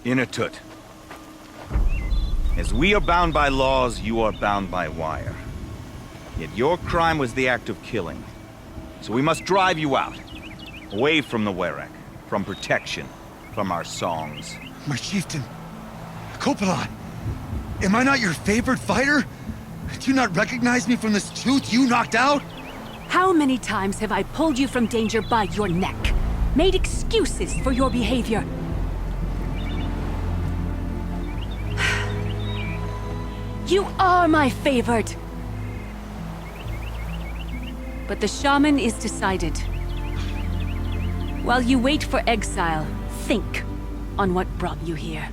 Inatut. As we are bound by laws, you are bound by wire. Yet your crime was the act of killing. So we must drive you out. Away from the Werek, from protection, from our songs. My chieftain, Copeland, am I not your favorite fighter? Do you not recognize me from this tooth you knocked out? How many times have I pulled you from danger by your neck? Made excuses for your behavior? You are my favorite! But the shaman is decided. While you wait for exile, think on what brought you here.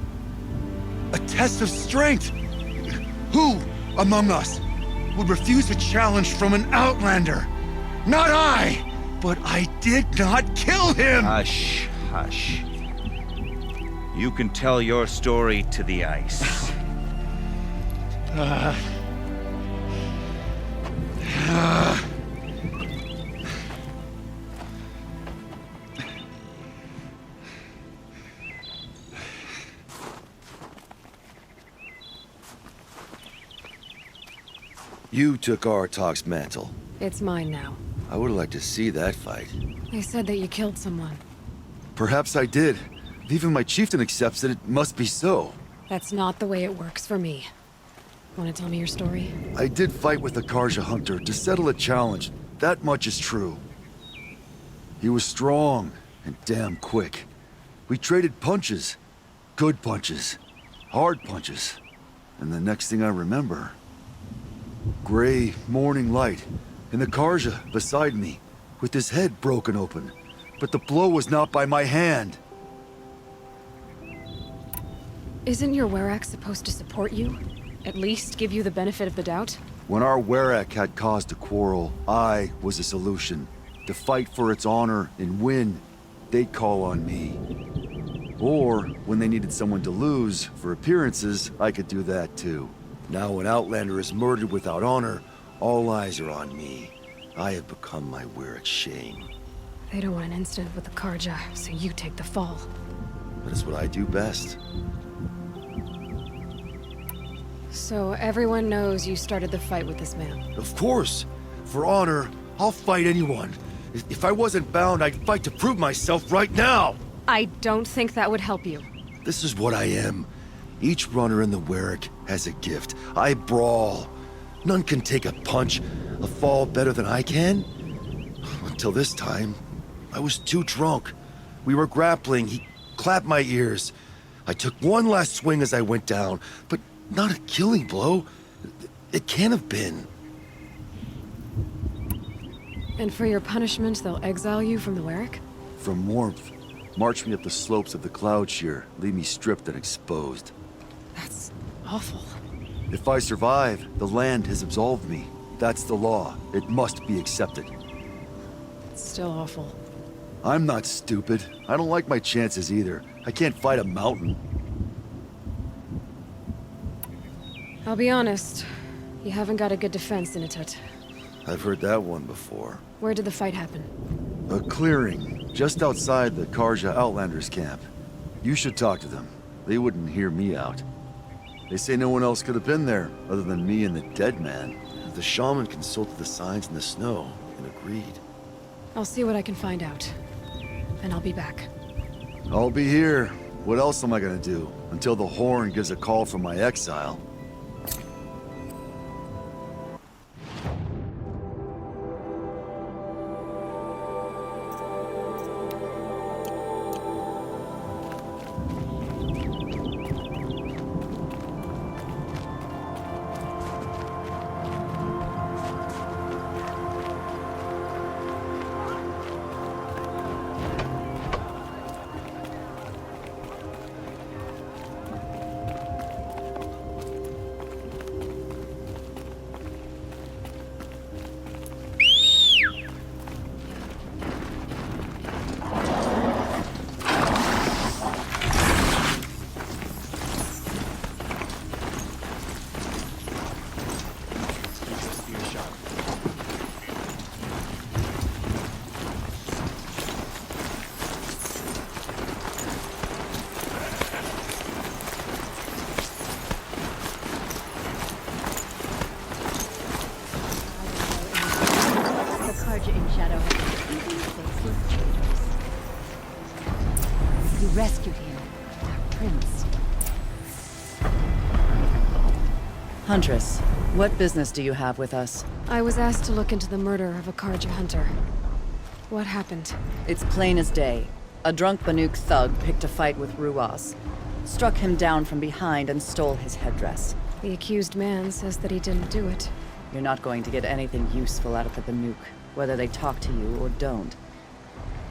A test of strength! Who among us would refuse a challenge from an outlander? Not I! But I did not kill him! Hush, hush. You can tell your story to the ice. You took Artok's mantle. It's mine now. I would like to see that fight. They said that you killed someone. Perhaps I did. If even my chieftain accepts it, it must be so. That's not the way it works for me. Want to tell me your story? I did fight with a Karja hunter to settle a challenge. That much is true. He was strong and damn quick. We traded punches. Good punches. Hard punches. And the next thing I remember... gray morning light, and the Karja beside me, with his head broken open. But the blow was not by my hand. Isn't your Werek supposed to support you? At least give you the benefit of the doubt? When our Werek had cause to quarrel, I was a solution. To fight for its honor and win, they'd call on me. Or, when they needed someone to lose, for appearances, I could do that too. Now when Outlander is murdered without honor, all eyes are on me. I have become my Werek's shame. They don't want an incident with the Karja, so you take the fall. That is what I do best. So everyone knows you started the fight with this man? Of course! For honor, I'll fight anyone. If I wasn't bound, I'd fight to prove myself right now! I don't think that would help you. This is what I am. Each runner in the Werek has a gift. I brawl. None can take a punch, a fall better than I can. Until this time, I was too drunk. We were grappling, he clapped my ears. I took one last swing as I went down, but not a killing blow. It can't have been. And for your punishment, they'll exile you from the Werek? From warmth, march me up the slopes of the Cloud Shear, leave me stripped and exposed. That's awful. If I survive, the land has absolved me. That's the law. It must be accepted. It's still awful. I'm not stupid. I don't like my chances either. I can't fight a mountain. I'll be honest. You haven't got a good defense, Inatut. I've heard that one before. Where did the fight happen? A clearing, just outside the Karja Outlanders camp. You should talk to them. They wouldn't hear me out. They say no one else could have been there, other than me and the dead man. The shaman consulted the signs in the snow, and agreed. I'll see what I can find out. And I'll be back. I'll be here. What else am I gonna do? Until the horn gives a call from my exile. Huntress, what business do you have with us? I was asked to look into the murder of a Karja hunter. What happened? It's plain as day. A drunk Banuk thug picked a fight with Ruas, struck him down from behind and stole his headdress. The accused man says that he didn't do it. You're not going to get anything useful out of the Banuk, whether they talk to you or don't.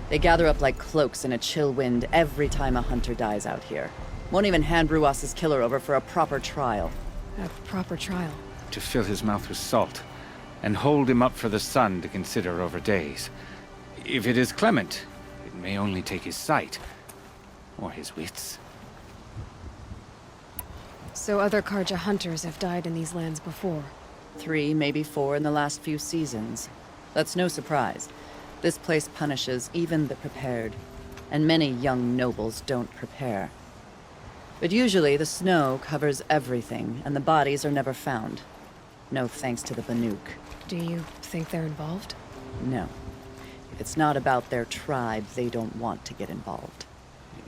They gather up like cloaks in a chill wind every time a hunter dies out here. Won't even hand Ruas's killer over for a proper trial. A proper trial. To fill his mouth with salt, and hold him up for the sun to consider over days. If it is clement, it may only take his sight, or his wits. So other Karja hunters have died in these lands before. 3, maybe 4 in the last few seasons. That's no surprise. This place punishes even the prepared, and many young nobles don't prepare. But usually the snow covers everything, and the bodies are never found. No thanks to the Banuk. Do you think they're involved? No. If it's not about their tribe, they don't want to get involved.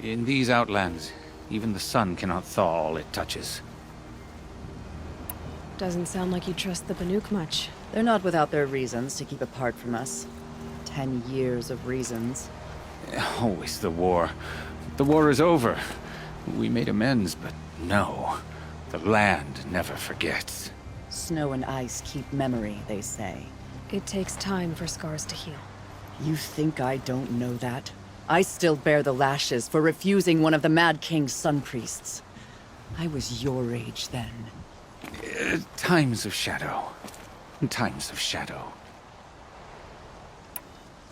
In these outlands, even the sun cannot thaw all it touches. Doesn't sound like you trust the Banuk much. They're not without their reasons to keep apart from us. 10 years of reasons. Always the war. The war is over. We made amends, but no. The land never forgets. Snow and ice keep memory, they say. It takes time for scars to heal. You think I don't know that? I still bear the lashes for refusing one of the Mad King's sun priests. I was your age then. Times of shadow. Times of shadow.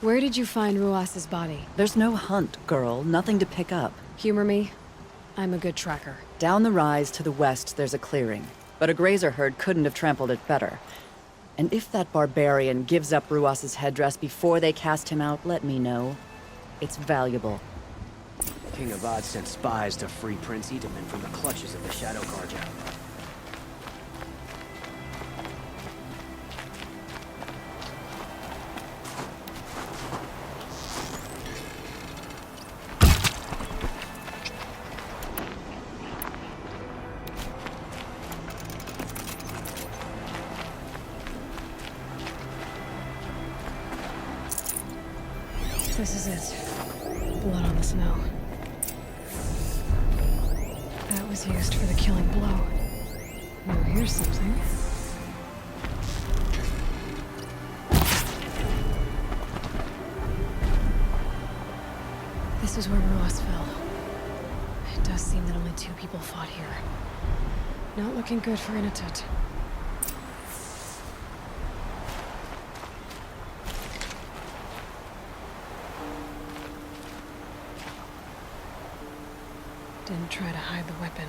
Where did you find Ruas's body? There's no hunt, girl. Nothing to pick up. Humor me. I'm a good tracker. Down the rise to the west, there's a clearing. But a grazer herd couldn't have trampled it better. And if that barbarian gives up Ruas's headdress before they cast him out, let me know. It's valuable. King Avad sent spies to free Prince Itaman from the clutches of the Shadow Karja. This is it. Blood on the snow. That was used for the killing blow. Now here's something. This is where Ruas fell. It does seem that only 2 people fought here. Not looking good for Inatut. Didn't try to hide the weapon.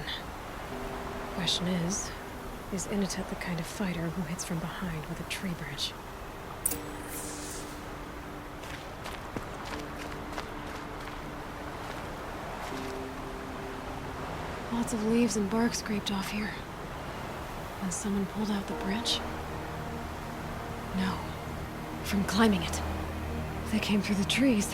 Question is Inatut the kind of fighter who hits from behind with a tree branch? Lots of leaves and bark scraped off here. And someone pulled out the branch? No. From climbing it. They came through the trees.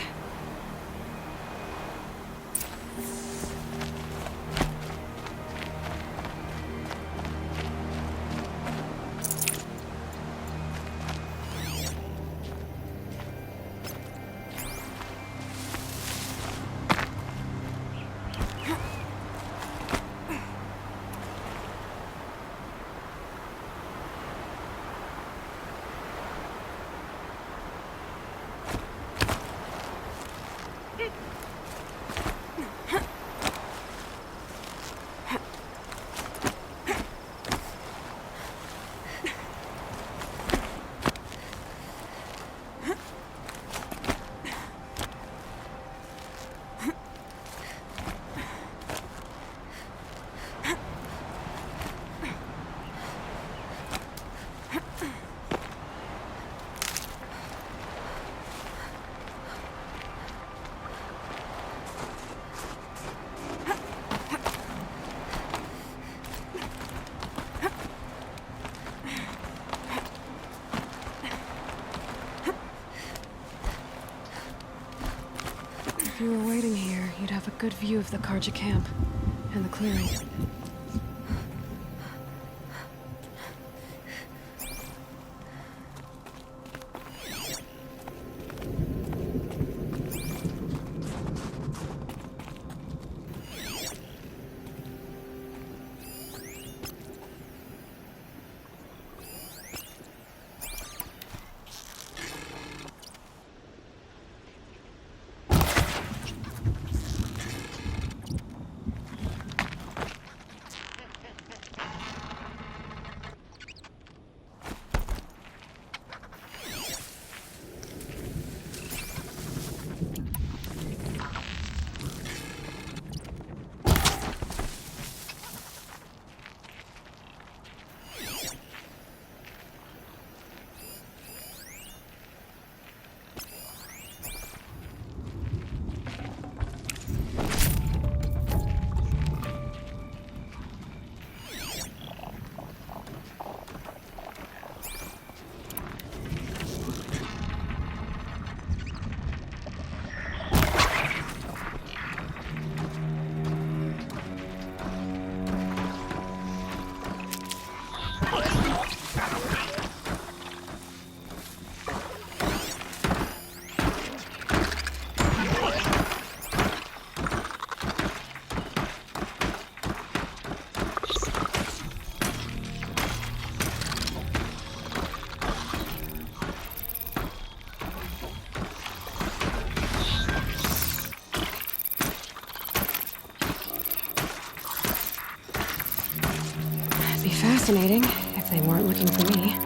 If you were waiting here, you'd have a good view of the Karja camp and the clearing. It'd be fascinating if they weren't looking for me.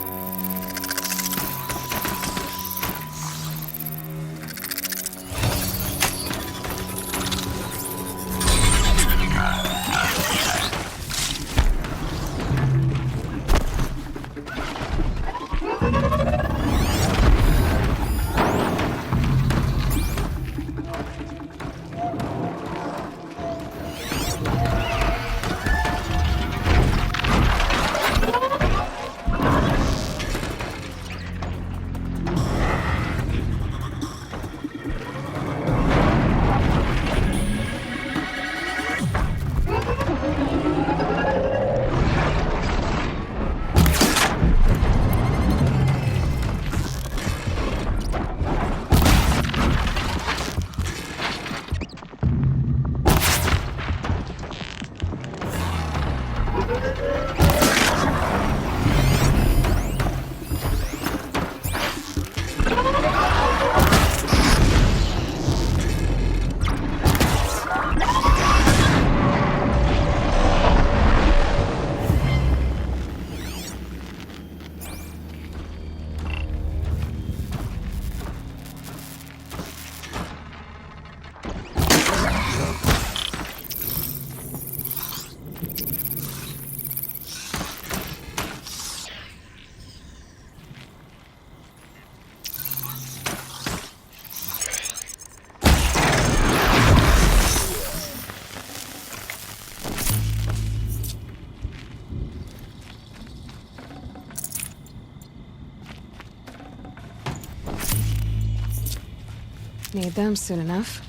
Need them soon enough.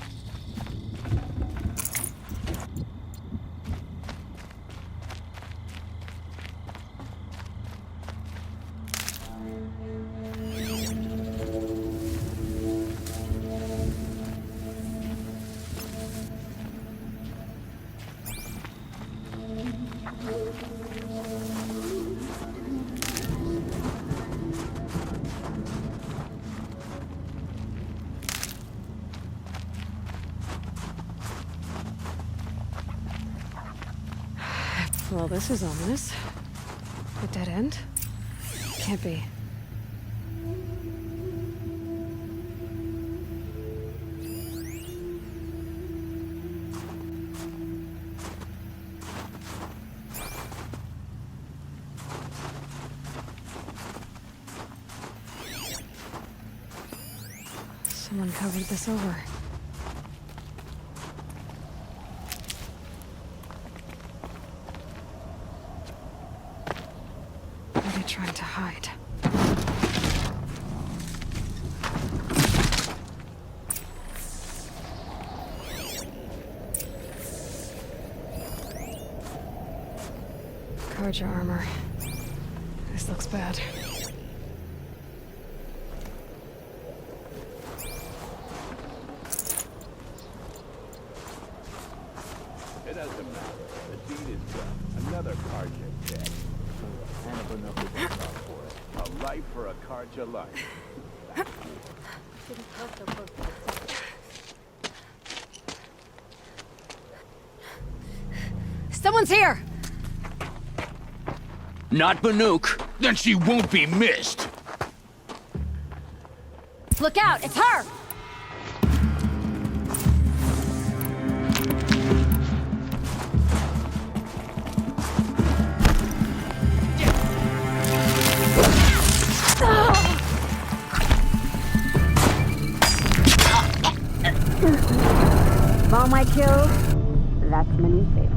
Well, this is ominous. A dead end? Can't be. Someone covered this over. Trying to hide. Karja armor. This looks bad. It doesn't matter. The deed is done. Another Karja dead. A life for a Karja life. Someone's here! Not Banuk. Then she won't be missed. Look out! It's her! Of all my kills, that's my new favorite.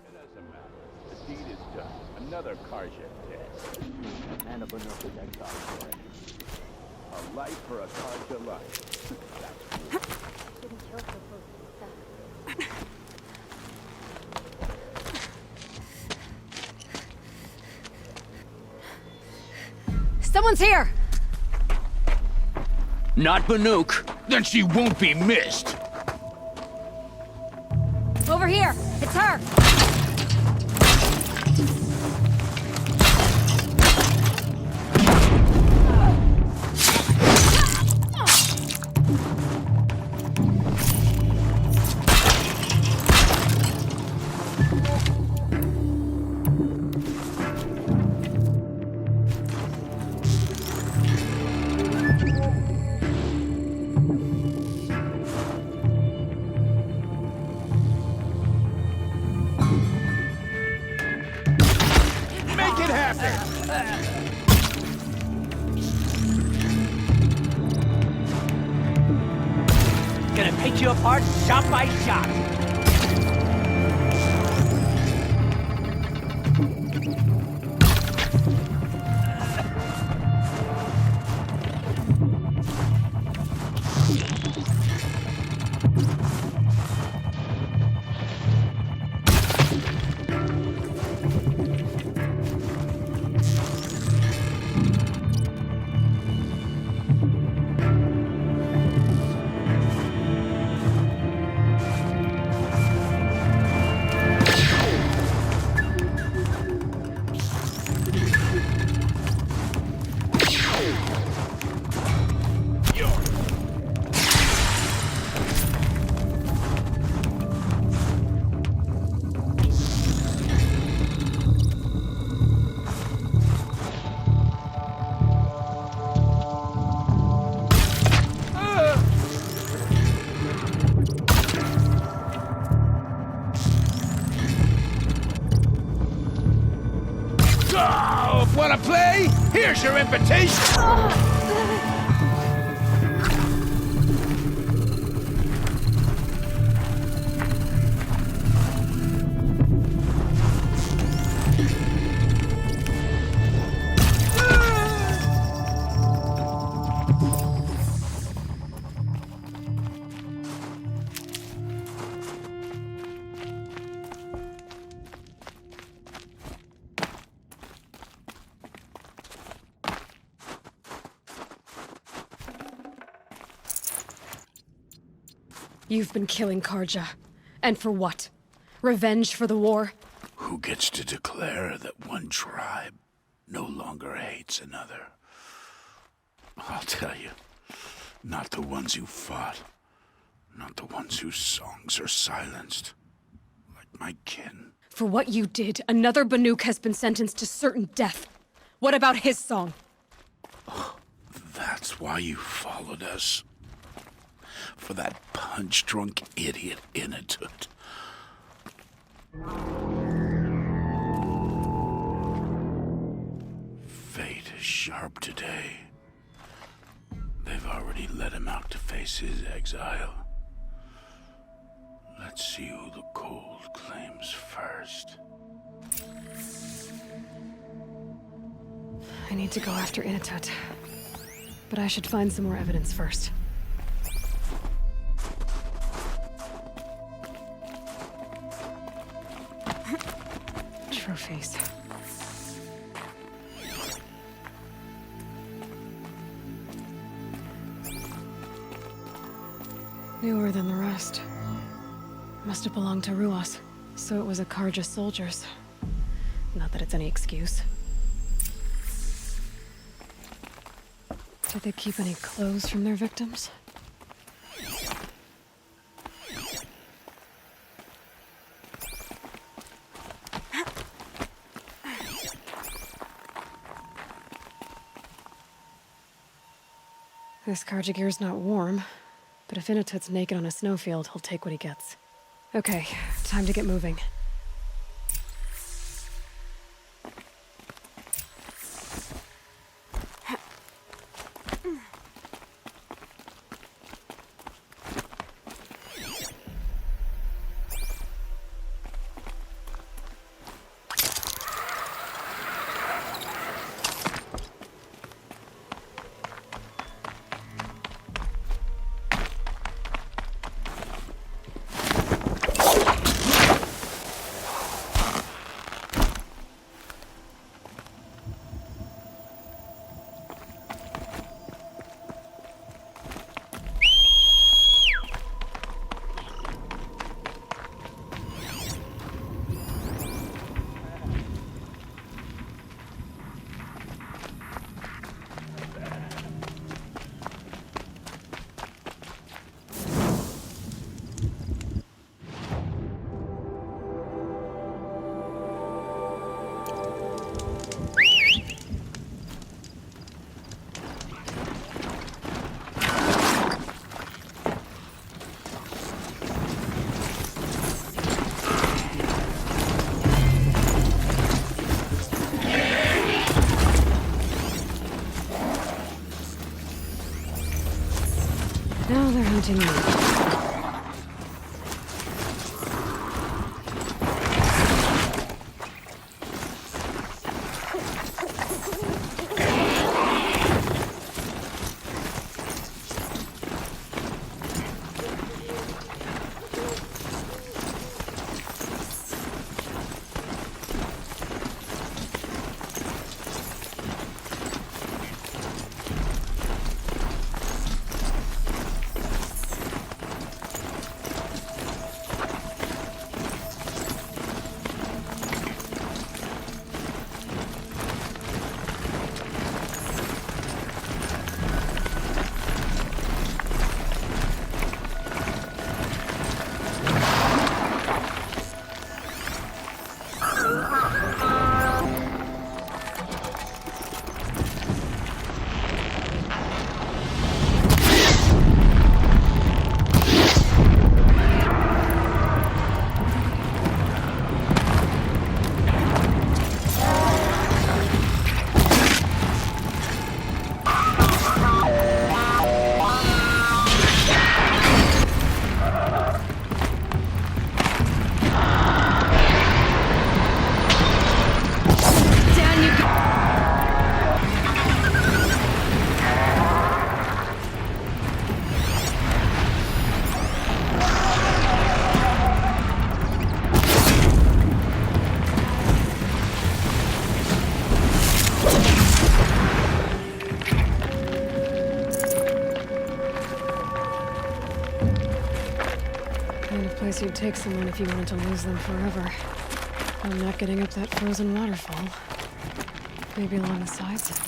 It doesn't matter. The deed is done. Another Karja dead. And a Banuk is exiled for it. Life for a Karja life. Someone's here! Not Banuk. Then she won't be missed. Over here! It's her! Make it happen! Gonna pick you apart shot by shot. Oh, wanna play? Here's your invitation! You've been killing Karja. And for what? Revenge for the war? Who gets to declare that one tribe no longer hates another? I'll tell you, not the ones who fought, not the ones whose songs are silenced, like my kin. For what you did, another Banuk has been sentenced to certain death. What about his song? That's why you followed us. For that punch-drunk idiot Inatut. Fate is sharp today. They've already let him out to face his exile. Let's see who the cold claims first. I need to go after Inatut. But I should find some more evidence first. Trophies. Newer than the rest. Must have belonged to Ruas, so it was a Karja soldiers. Not that it's any excuse. Did they keep any clothes from their victims? This Karja gear's not warm, but if Inatut's naked on a snowfield, he'll take what he gets. Okay, time to get moving. Now they're hunting me. Kind of place you'd take someone if you wanted to lose them forever. I'm not getting up that frozen waterfall. Maybe along the sides?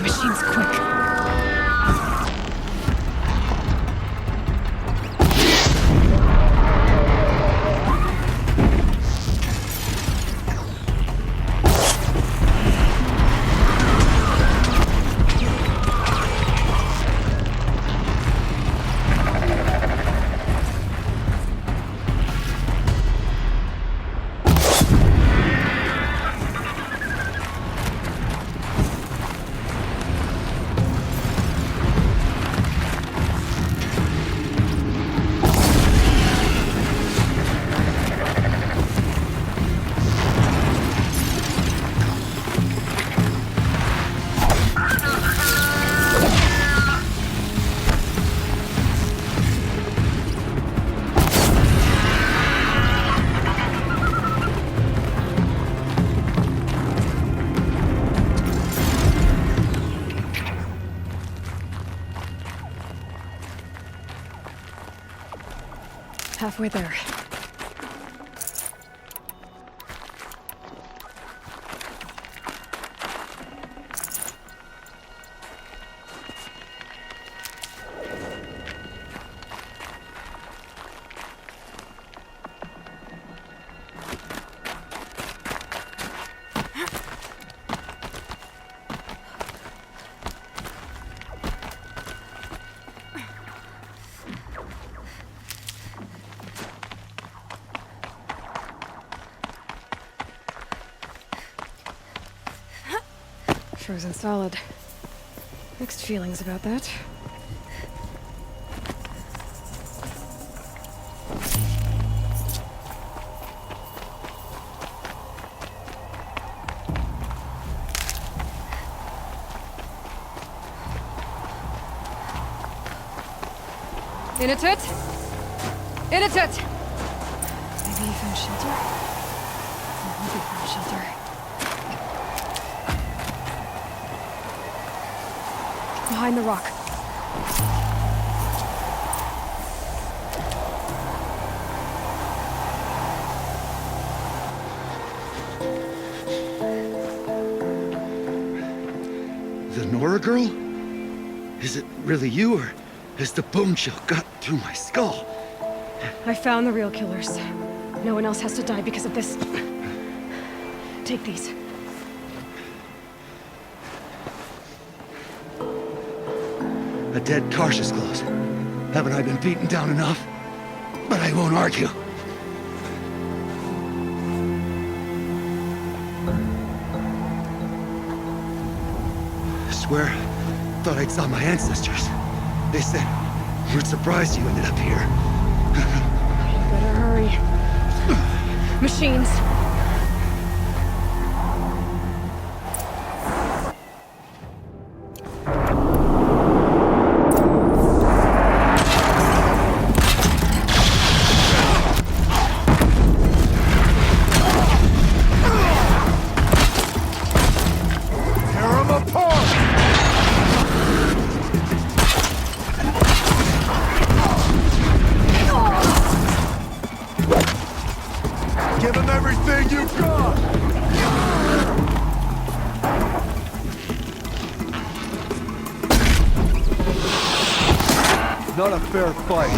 Machine's quick. Halfway there. Frozen solid. Mixed feelings about that. In it! In it! Maybe you found shelter? I'm looking for shelter. Behind the rock. The Nora girl? Is it really you, or has the bone chill got through my skull? I found the real killers. No one else has to die because of this. Take these. A dead Karsh's clothes. Haven't I been beaten down enough? But I won't argue. I swear, thought I'd saw my ancestors. They said, we're surprised you ended up here. Better hurry. Machines. Give him everything you've got! Not a fair fight.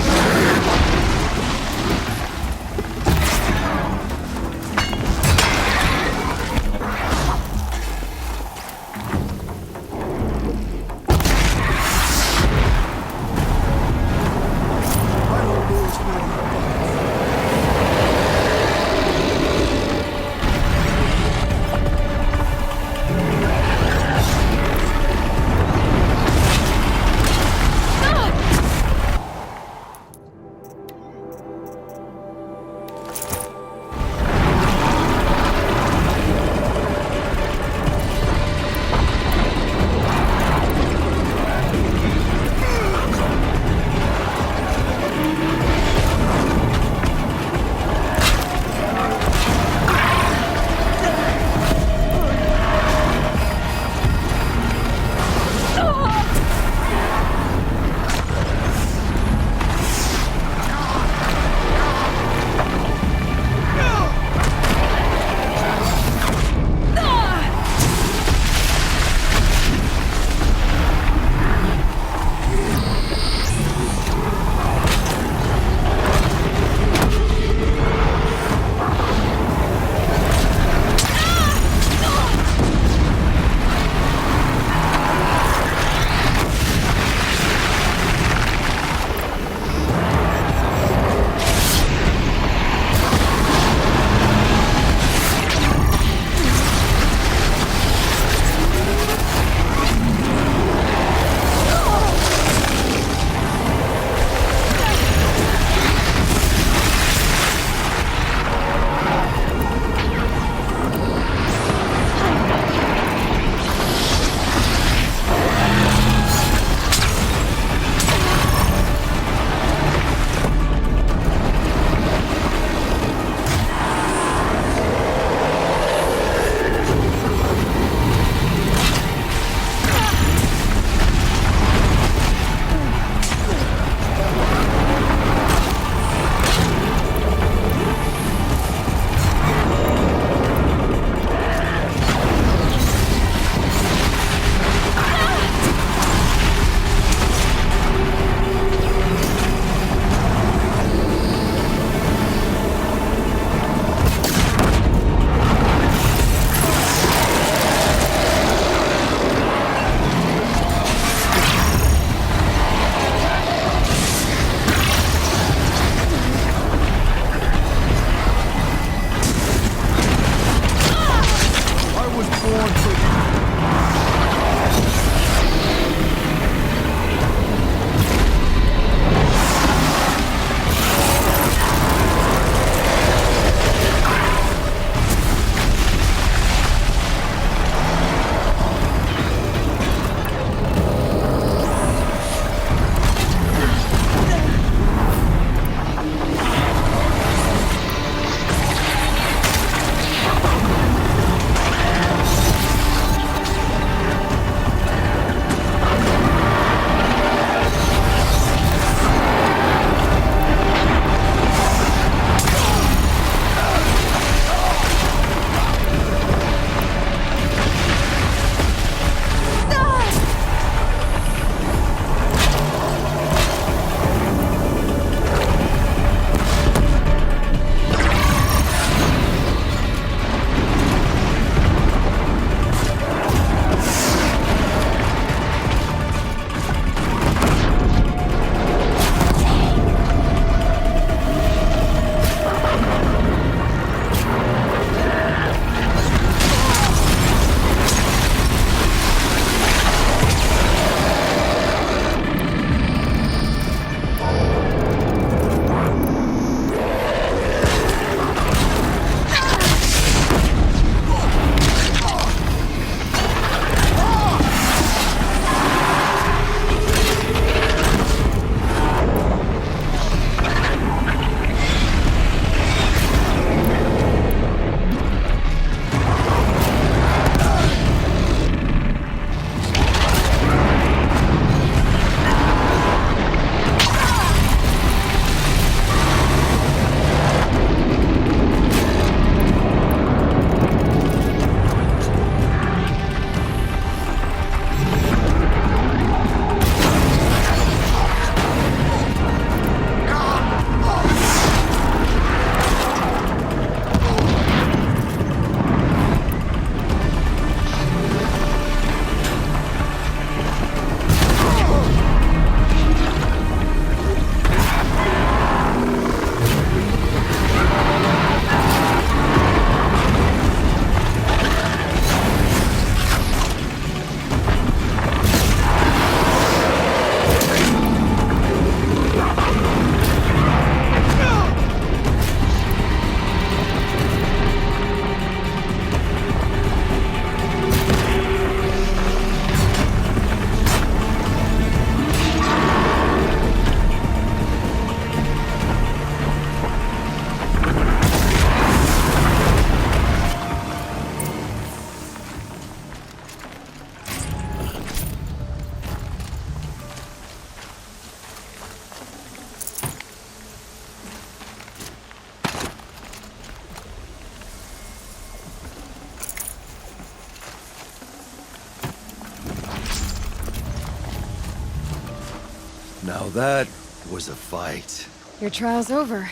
that was a fight. Your trial's over.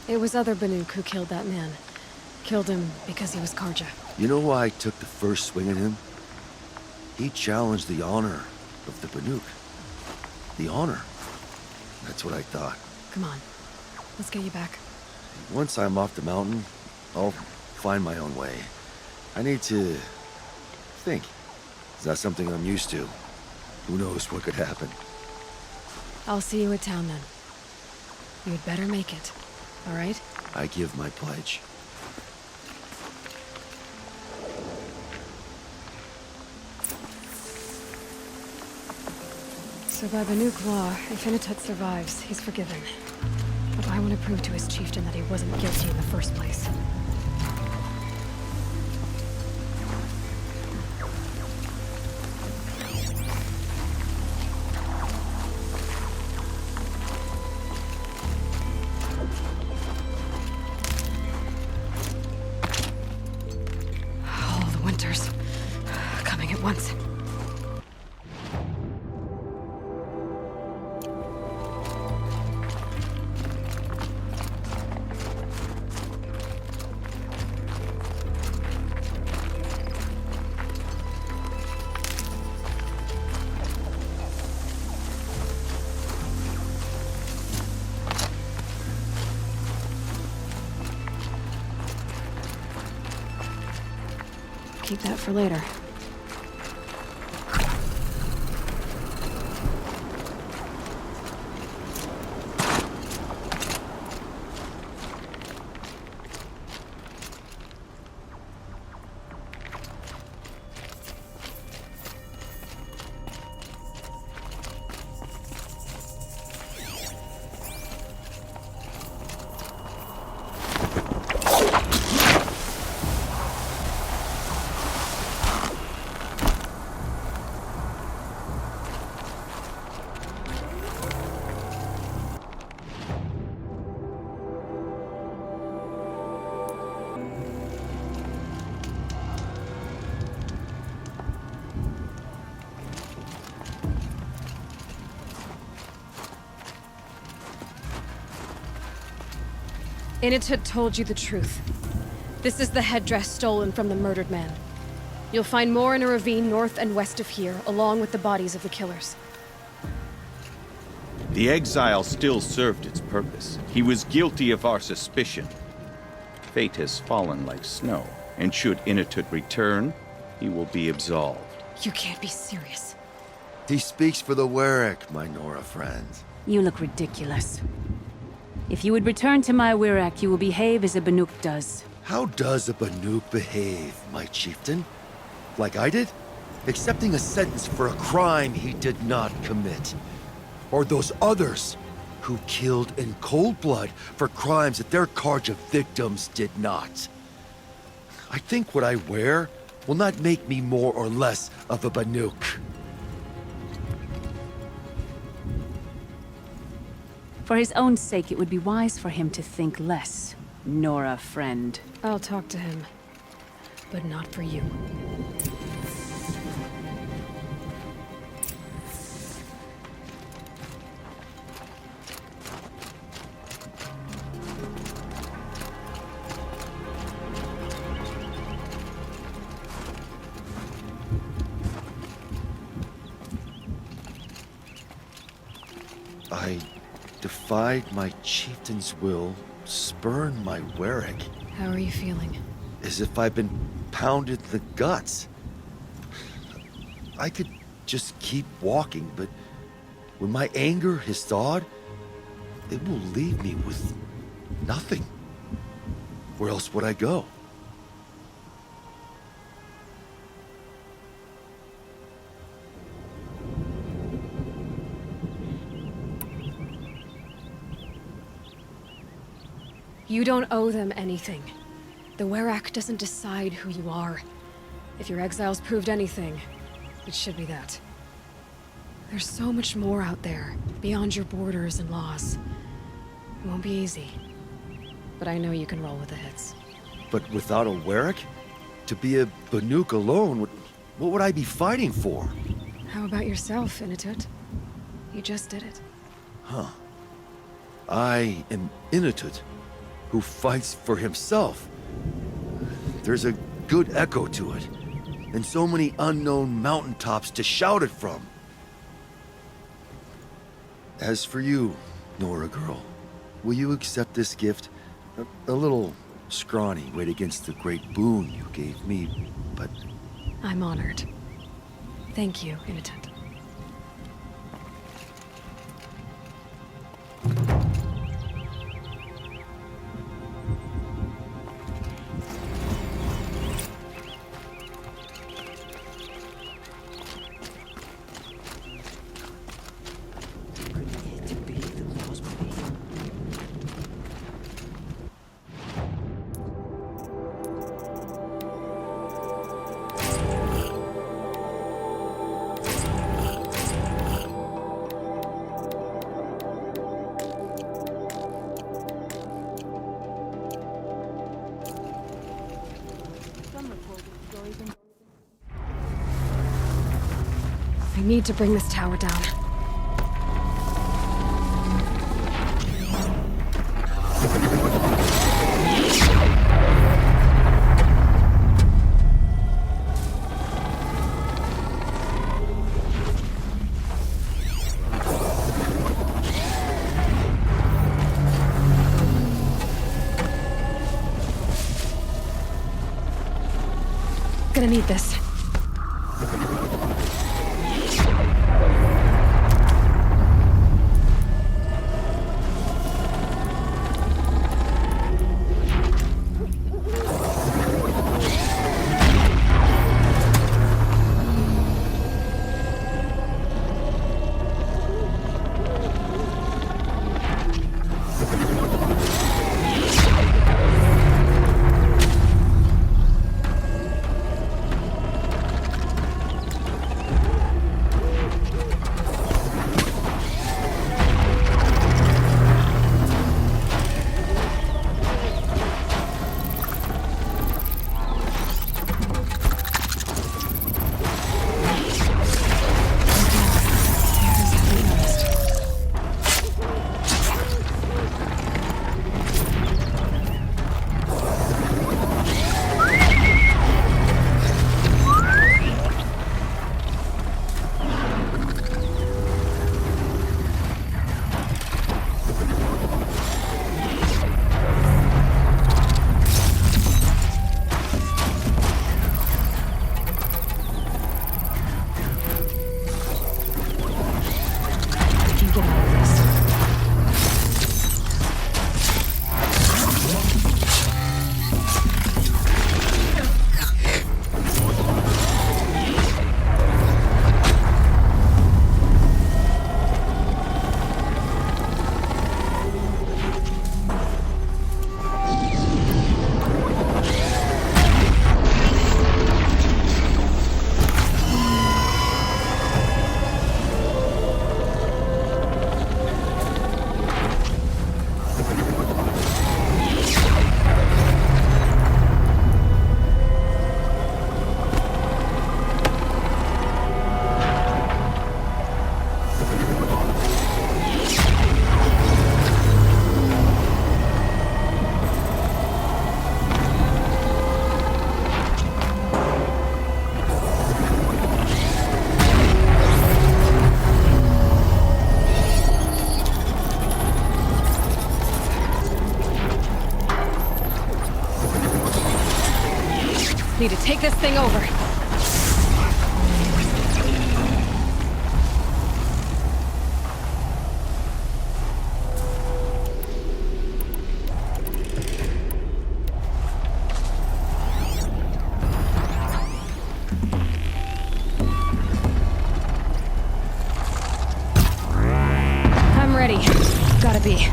It was other Banuk who killed that man. Killed him because he was Karja. You know why I took the first swing at him? He challenged the honor of the Banuk. The honor. That's what I thought. Come on. Let's get you back. Once I'm off the mountain, I'll find my own way. I need to think. It's not something I'm used to. Who knows what could happen? I'll see you at town then. You'd better make it. All right? I give my pledge. So by Banuk law, if Inatut survives, he's forgiven. But I want to prove to his chieftain that he wasn't guilty in the first place. All the winters coming at once. Keep that for later. Inatut told you the truth. This is the headdress stolen from the murdered man. You'll find more in a ravine north and west of here, along with the bodies of the killers. The exile still served its purpose. He was guilty of our suspicion. Fate has fallen like snow, and should Inatut return, he will be absolved. You can't be serious. He speaks for the Warwick, my Nora friend. You look ridiculous. If you would return to my Wirak, you will behave as a Banuk does. How does a Banuk behave, my chieftain? Like I did? Accepting a sentence for a crime he did not commit. Or those others who killed in cold blood for crimes that their Karja victims did not. I think what I wear will not make me more or less of a Banuk. For his own sake, it would be wise for him to think less. Nora, friend. I'll talk to him. But not for you. I defied my chieftain's will, spurned my Warwick. How are you feeling? As if I've been pounded in the guts. I could just keep walking, but when my anger has thawed, it will leave me with nothing. Where else would I go? You don't owe them anything. The Warwick doesn't decide who you are. If your exile's proved anything, it should be that. There's so much more out there, beyond your borders and laws. It won't be easy. But I know you can roll with the hits. But without a Warwick? To be a Banuk alone, what would I be fighting for? How about yourself, Inatut? You just did it. I am Inatut, who fights for himself. There's a good echo to it, and so many unknown mountaintops to shout it from. As for you, Nora girl, will you accept this gift? A little scrawny weighed against the great boon you gave me, but... I'm honored. Thank you, Inatut. I need to bring this tower down. Gonna need this. Need to take this thing over. I'm ready. Gotta be.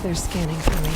They're scanning for me.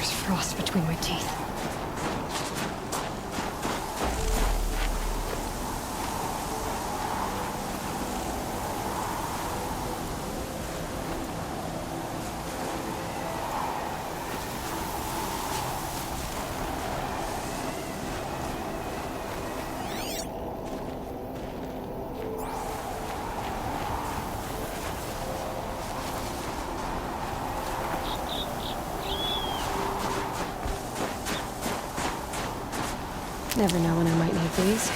There's frost between my teeth. Never know when I might need these.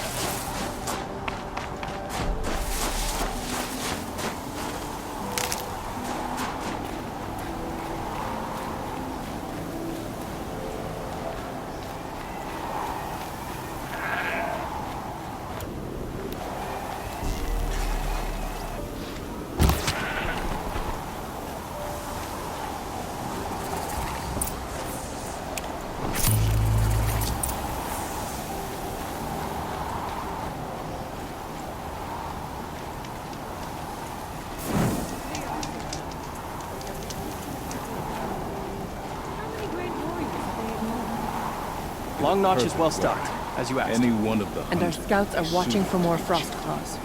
Long Notch is well stocked, as you asked. Any one of the And our hunters scouts are watching for more frost claws.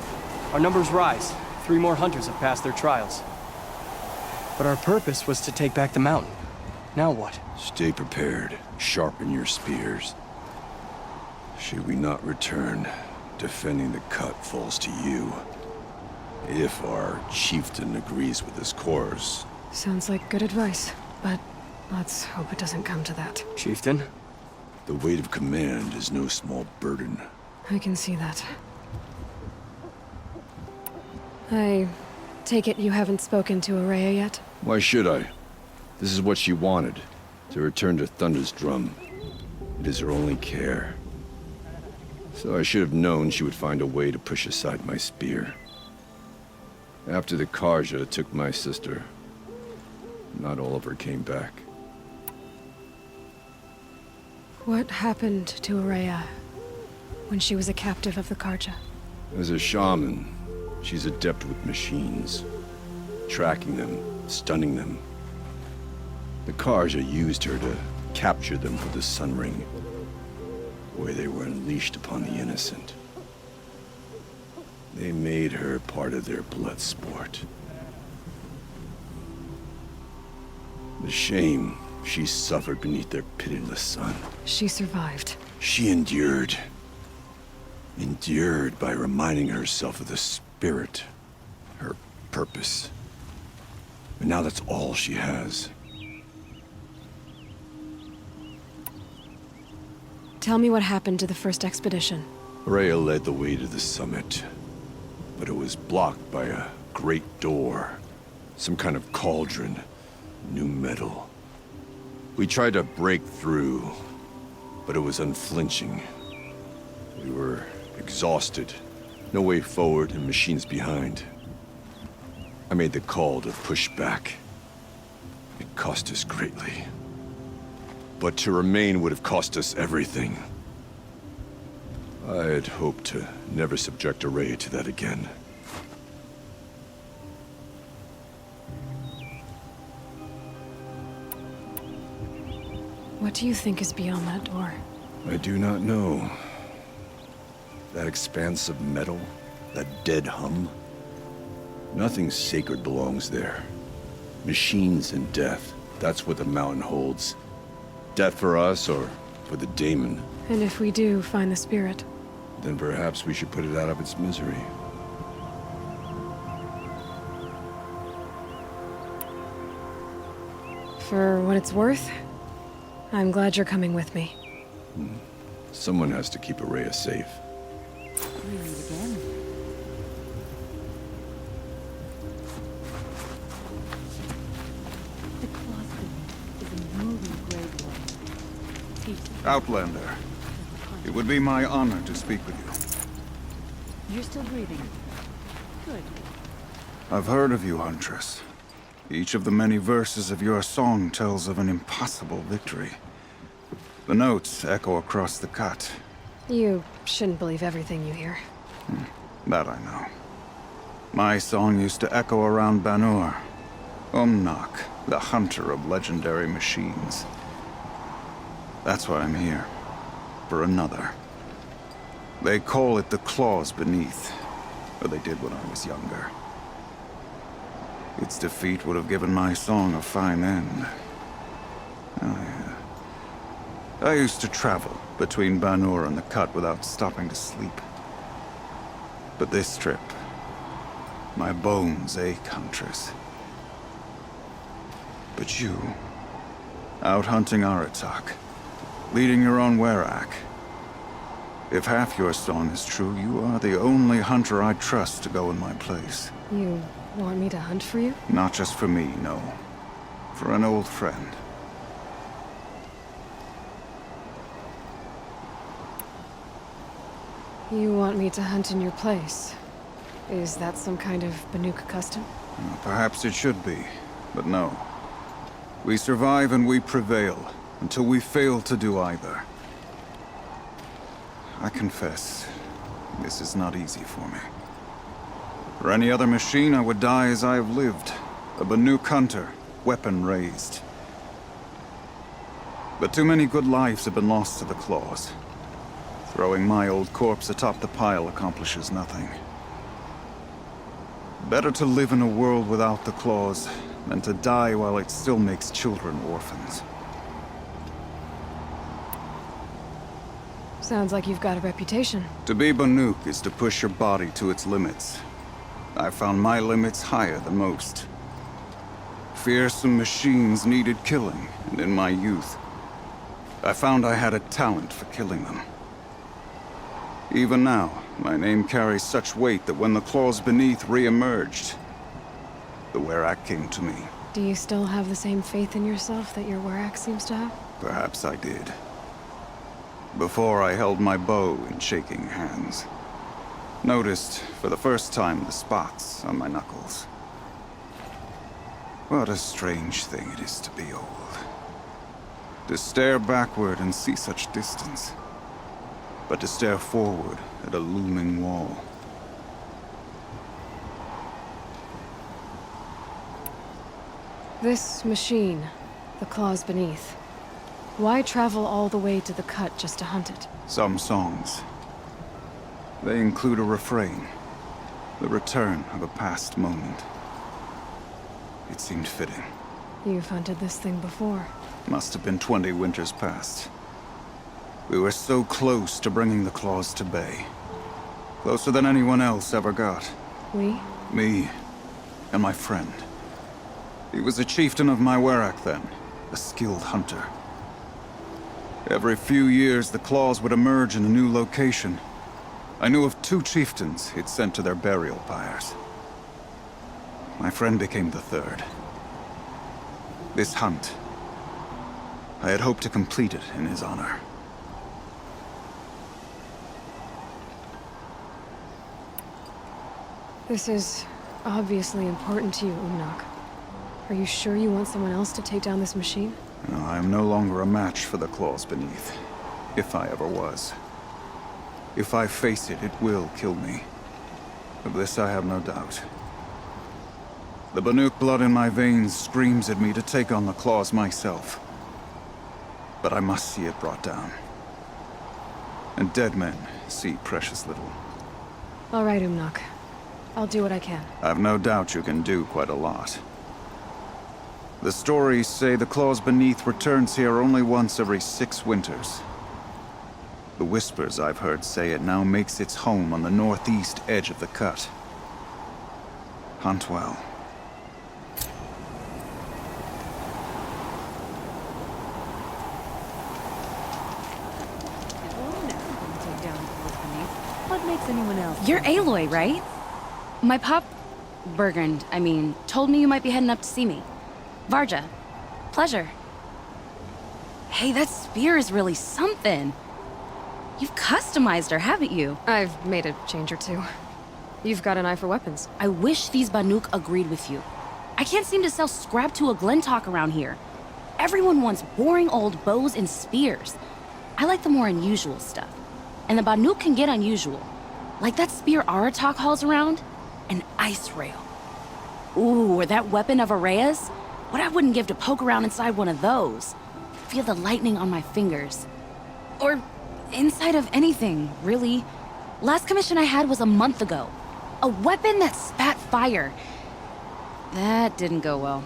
Our numbers rise. 3 more hunters have passed their trials. But our purpose was to take back the mountain. Now what? Stay prepared. Sharpen your spears. Should we not return, defending the cut falls to you. If our chieftain agrees with his course. Sounds like good advice, but let's hope it doesn't come to that. Chieftain? The weight of command is no small burden. I can see that. I take it you haven't spoken to Araya yet? Why should I? This is what she wanted, to return to Thunder's drum. It is her only care. So I should have known she would find a way to push aside my spear. After the Karja took my sister, not all of her came back. What happened to Araya when she was a captive of the Karja? As a shaman, she's adept with machines. Tracking them, stunning them. The Karja used her to capture them for the Sun Ring, where they were unleashed upon the innocent. They made her part of their blood sport. The shame she suffered beneath their pitiless sun. She survived. She endured. Endured by reminding herself of the spirit, her purpose. And now that's all she has. Tell me what happened to the first expedition. Rhea led the way to the summit, but it was blocked by a great door. Some kind of cauldron, new metal. We tried to break through, but it was unflinching. We were exhausted, no way forward and machines behind. I made the call to push back. It cost us greatly. But to remain would have cost us everything. I had hoped to never subject Araya to that again. What do you think is beyond that door? I do not know. That expanse of metal, that dead hum. Nothing sacred belongs there. Machines and death, that's what the mountain holds. Death for us or for the daemon. And if we do find the spirit? Then perhaps we should put it out of its misery. For what it's worth, I'm glad you're coming with me. Someone has to keep Araya safe. We meet again. The closet is a moving grave one. Outlander, it would be my honor to speak with you. You're still breathing. Good. I've heard of you, Huntress. Each of the many verses of your song tells of an impossible victory. The notes echo across the cut. You shouldn't believe everything you hear. That I know. My song used to echo around Banur. Umnak, the hunter of legendary machines. That's why I'm here. For another. They call it the claws beneath. Or they did when I was younger. Its defeat would have given my song a fine end. Oh, yeah. I used to travel between Banur and the Cut without stopping to sleep. But this trip, my bones ache, Huntress. But you, out hunting Aratak, leading your own Werak. If half your song is true, you are the only hunter I trust to go in my place. You want me to hunt for you? Not just for me, no. For an old friend. You want me to hunt in your place? Is that some kind of Banuk custom? Well, perhaps it should be, but no. We survive and we prevail, until we fail to do either. I confess, this is not easy for me. For any other machine, I would die as I have lived. A Banuk hunter, weapon raised. But too many good lives have been lost to the claws. Throwing my old corpse atop the pile accomplishes nothing. Better to live in a world without the claws than to die while it still makes children orphans. Sounds like you've got a reputation. To be Banuk is to push your body to its limits. I found my limits higher than most. Fearsome machines needed killing, and in my youth, I found I had a talent for killing them. Even now, my name carries such weight that when the claws beneath re-emerged, the Werak came to me. Do you still have the same faith in yourself that your Werak seems to have? Perhaps I did. Before I held my bow in shaking hands. Noticed, for the first time, the spots on my knuckles. What a strange thing it is to be old. To stare backward and see such distance. But to stare forward at a looming wall. This machine, the claws beneath. Why travel all the way to the Cut just to hunt it? Some songs. They include a refrain. The return of a past moment. It seemed fitting. You've hunted this thing before. Must have been 20 winters past. We were so close to bringing the claws to bay. Closer than anyone else ever got. We? Me and my friend. He was a chieftain of my Werak then, a skilled hunter. Every few years, the claws would emerge in a new location. I knew of 2 chieftains he'd sent to their burial pyres. My friend became the 3rd. This hunt, I had hoped to complete it in his honor. This is obviously important to you, Umnak. Are you sure you want someone else to take down this machine? No, I am no longer a match for the claws beneath. If I ever was. If I face it, it will kill me. Of this I have no doubt. The Banuk blood in my veins screams at me to take on the claws myself. But I must see it brought down. And dead men see precious little. All right, Umnak. I'll do what I can. I've no doubt you can do quite a lot. The stories say the claws beneath returns here only once every 6 winters. The whispers I've heard say it now makes its home on the northeast edge of the Cut. Hunt well. What makes anyone else? You're Aloy, right? My pop... Bergund, I mean, told me you might be heading up to see me. Varja. Pleasure. Hey, that spear is really something. You've customized her, haven't you? I've made a change or 2. You've got an eye for weapons. I wish these Banuk agreed with you. I can't seem to sell scrap to a Glentalk around here. Everyone wants boring old bows and spears. I like the more unusual stuff. And the Banuk can get unusual. Like that spear Aratak hauls around. An ice rail. Ooh, or that weapon of Araya's. What I wouldn't give to poke around inside one of those. feel the lightning on my fingers. Or inside of anything, really. Last commission I had was a month ago. A weapon that spat fire. That didn't go well.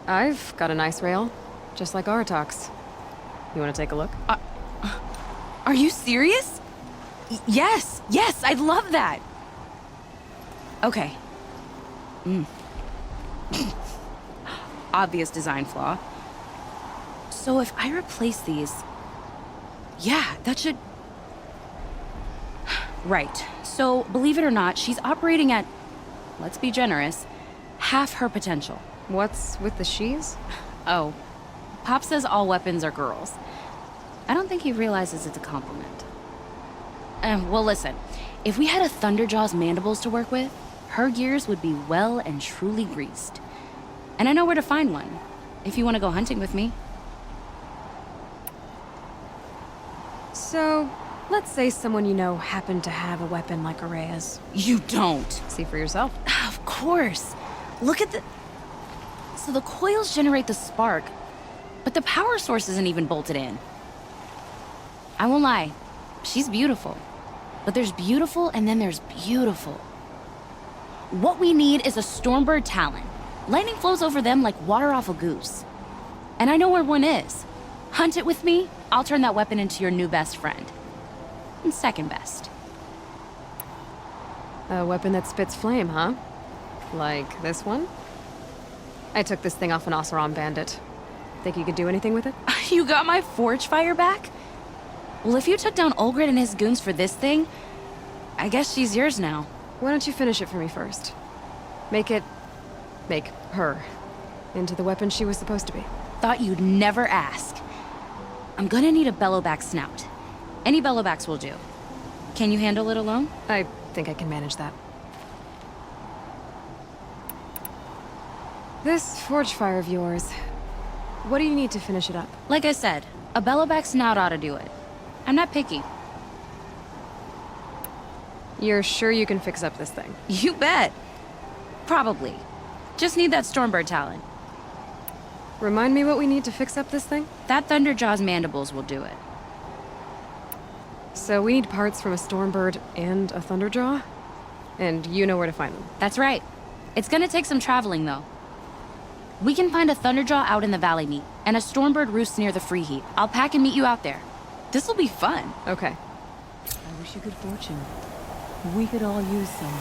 I've got a nice rail, just like Aratak's. You want to take a look? Are you serious? Yes, I'd love that. Okay. Obvious design flaw. So if I replace these... Yeah, that should... Right. So, believe it or not, she's operating at, let's be generous, half her potential. What's with the she's? Oh, Pop says all weapons are girls. I don't think he realizes it's a compliment. Well, listen. If we had a Thunderjaw's mandibles to work with, her gears would be well and truly greased. And I know where to find one, if you want to go hunting with me. So, let's say someone you know happened to have a weapon like Araya's. You don't. See for yourself. Of course. Look at the... So the coils generate the spark, but the power source isn't even bolted in. I won't lie, she's beautiful. But there's beautiful and then there's beautiful. What we need is a Stormbird Talon. Lightning flows over them like water off a goose. And I know where one is. Hunt it with me, I'll turn that weapon into your new best friend. And second best. A weapon that spits flame, huh? Like this one? I took this thing off an Oseram bandit. Think you could do anything with it? You got my forge fire back? Well, if you took down Olgrid and his goons for this thing, I guess she's yours now. Why don't you finish it for me first? Make her into the weapon she was supposed to be. Thought you'd never ask. I'm gonna need a bellowback snout. Any bellowbacks will do. Can you handle it alone? I think I can manage that. This forge fire of yours, what do you need to finish it up? Like I said, a bellowback snout ought to do it. I'm not picky. You're sure you can fix up this thing? You bet. Probably. Just need that Stormbird Talon. Remind me what we need to fix up this thing? That Thunderjaw's mandibles will do it. So we need parts from a Stormbird and a Thunderjaw? And you know where to find them? That's right. It's gonna take some traveling, though. We can find a Thunderjaw out in the Valley Meet, and a Stormbird roost near the Free Heap. I'll pack and meet you out there. This'll be fun. Okay. I wish you good fortune. We could all use some.